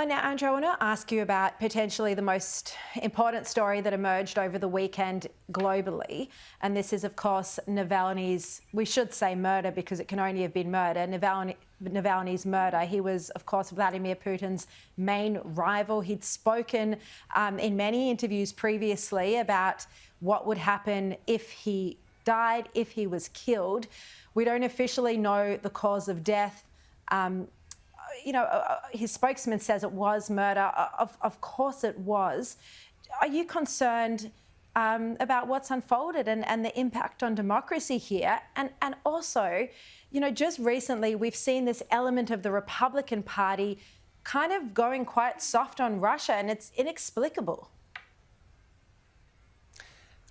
Now, Andrew, I want to ask you about potentially the most important story that emerged over the weekend globally. And this is, of course, Navalny's, we should say murder because it can only have been murder, Navalny's murder. He was, of course, Vladimir Putin's main rival. He'd spoken in many interviews previously about what would happen if he died, if he was killed. We don't officially know the cause of death. His spokesman says it was murder. Of course it was. Are you concerned about what's unfolded and the impact on democracy here? And also, just recently we've seen this element of the Republican Party kind of going quite soft on Russia, and it's inexplicable.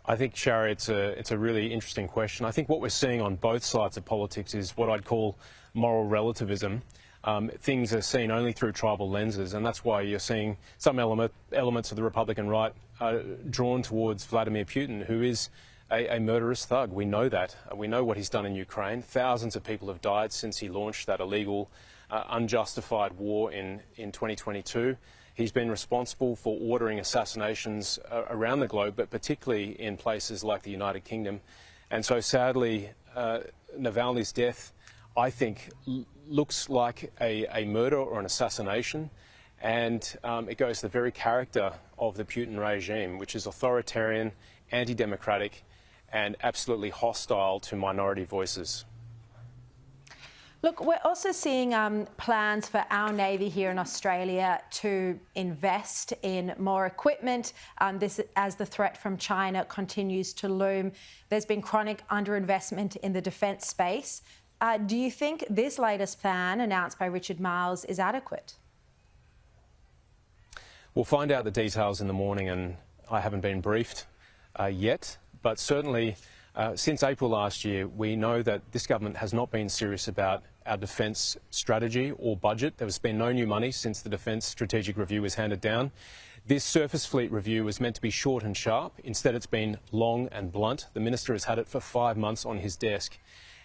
I think, Shara, it's a really interesting question. I think what we're seeing on both sides of politics is what I'd call moral relativism. Things are seen only through tribal lenses, and that's why you're seeing some elements of the Republican right drawn towards Vladimir Putin, who is a murderous thug. We know that. We know what he's done in Ukraine. Thousands of people have died since he launched that illegal, unjustified war in 2022. He's been responsible for ordering assassinations around the globe, but particularly in places like the United Kingdom. And so sadly, Navalny's death, I think, looks like a murder or an assassination, and it goes to the very character of the Putin regime, which is authoritarian, anti-democratic, and absolutely hostile to minority voices. Look, we're also seeing plans for our Navy here in Australia to invest in more equipment. This as the threat from China continues to loom. There's been chronic underinvestment in the defence space. Do you think this latest plan announced by Richard Marles is adequate? We'll find out the details in the morning, and I haven't been briefed yet, but certainly since April last year, we know that this government has not been serious about our defence strategy or budget. There's been no new money since the Defence Strategic Review was handed down. This surface fleet review was meant to be short and sharp. Instead, it's been long and blunt. The Minister has had it for 5 months on his desk.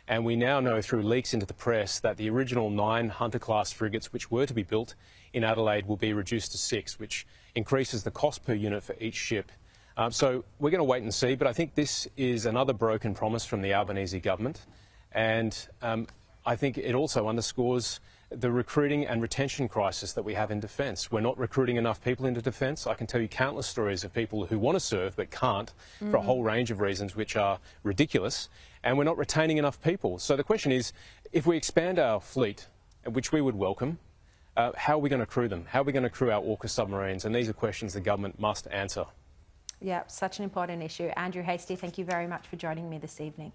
And we now know through leaks into the press that the original 9 Hunter-class frigates, which were to be built in Adelaide, will be reduced to 6, which increases the cost per unit for each ship. So we're going to wait and see, but I think this is another broken promise from the Albanese government. And I think it also underscores the recruiting and retention crisis that we have in defence. We're not recruiting enough people into defence. I can tell you countless stories of people who want to serve but can't for a whole range of reasons which are ridiculous. And we're not retaining enough people. So the question is, if we expand our fleet, which we would welcome, how are we going to crew them? How are we going to crew our AUKUS submarines? And these are questions the government must answer. Yeah, such an important issue. Andrew Hastie, thank you very much for joining me this evening.